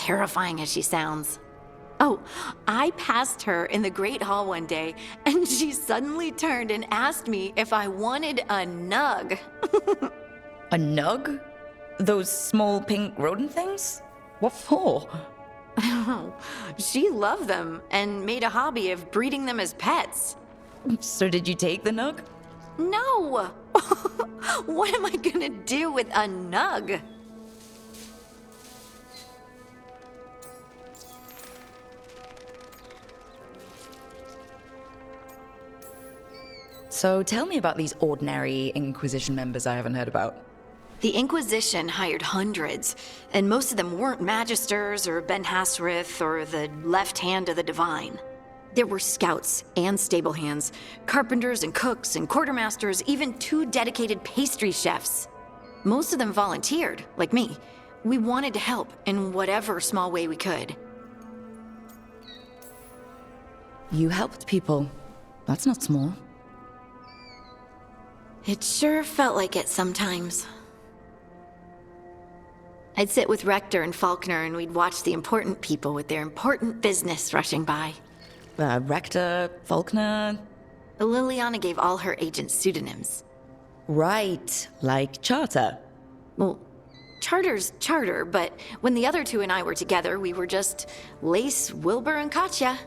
terrifying as she sounds. Oh, I passed her in the Great Hall one day, and she suddenly turned and asked me if I wanted a nug. A nug? Those small pink rodent things? What for? She loved them and made a hobby of breeding them as pets. So did you take the nug? No! What am I gonna do with a nug? So tell me about these ordinary Inquisition members I haven't heard about. The Inquisition hired hundreds, and most of them weren't Magisters or Ben Hasrith or the left hand of the Divine. There were scouts and stable hands, carpenters and cooks and quartermasters, even 2 dedicated pastry chefs. Most of them volunteered, like me. We wanted to help in whatever small way we could. You helped people. That's not small. It sure felt like it sometimes. I'd sit with Rector and Faulkner and we'd watch the important people with their important business rushing by. Rector, Faulkner... Liliana gave all her agents pseudonyms. Right, like Charter. Well, Charter's Charter, but when the other 2 and I were together, we were just Lace, Wilbur, and Katya.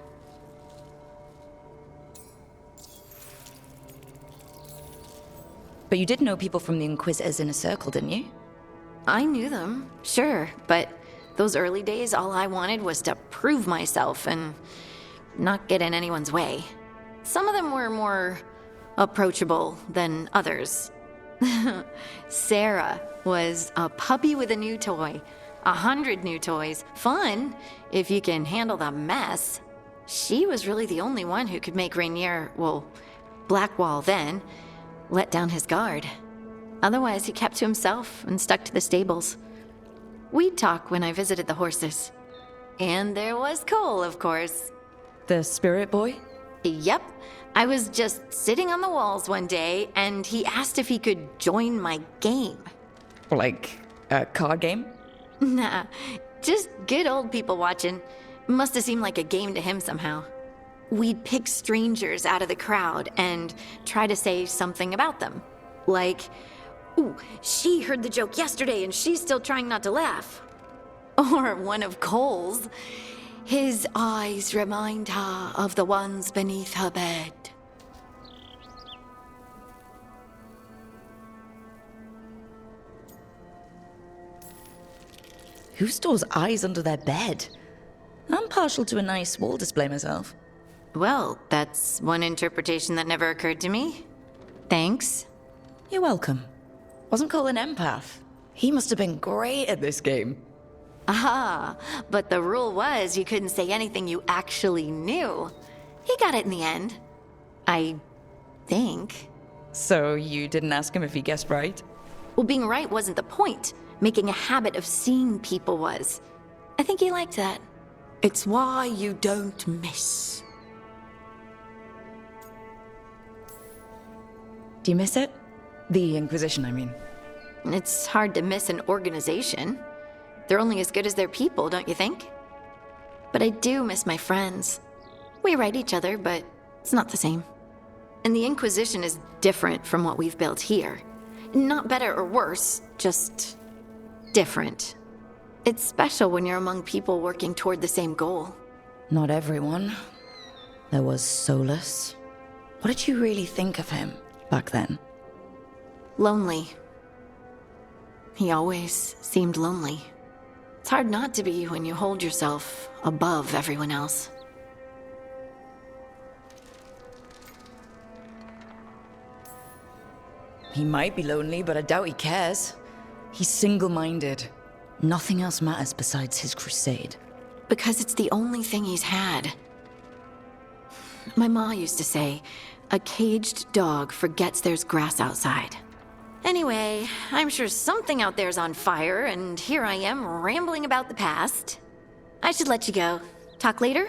But you did know people from the Inquisitors Inner Circle, didn't you? I knew them, sure, but those early days, all I wanted was to prove myself and not get in anyone's way. Some of them were more approachable than others. Sarah was a puppy with a new toy. 100 new toys. Fun, if you can handle the mess. She was really the only one who could make Rainier, well, Blackwall then, let down his guard. Otherwise, he kept to himself and stuck to the stables. We'd talk when I visited the horses. And there was Cole, of course. The spirit boy? Yep. I was just sitting on the walls one day, and he asked if he could join my game. Like a card game? Nah, just good old people watching. Must have seemed like a game to him somehow. We'd pick strangers out of the crowd and try to say something about them. Like, ooh, she heard the joke yesterday and she's still trying not to laugh. Or one of Cole's. His eyes remind her of the ones beneath her bed. Who stores eyes under their bed? I'm partial to a nice wall display myself. Well, that's one interpretation that never occurred to me. Thanks. You're welcome. Wasn't Cole an empath? He must have been great at this game. Ah, but the rule was you couldn't say anything you actually knew. He got it in the end. I think. So you didn't ask him if he guessed right? Well, being right wasn't the point. Making a habit of seeing people was. I think he liked that. It's why you don't miss. Do you miss it? The Inquisition, I mean. It's hard to miss an organization. They're only as good as their people, don't you think? But I do miss my friends. We write each other, but it's not the same. And the Inquisition is different from what we've built here. Not better or worse, just different. It's special when you're among people working toward the same goal. Not everyone. There was Solus. What did you really think of him back then? Lonely. He always seemed lonely. It's hard not to be when you hold yourself above everyone else. He might be lonely, but I doubt he cares. He's single-minded. Nothing else matters besides his crusade. Because it's the only thing he's had. My ma used to say, a caged dog forgets there's grass outside. Anyway, I'm sure something out there's on fire, and here I am rambling about the past. I should let you go. Talk later?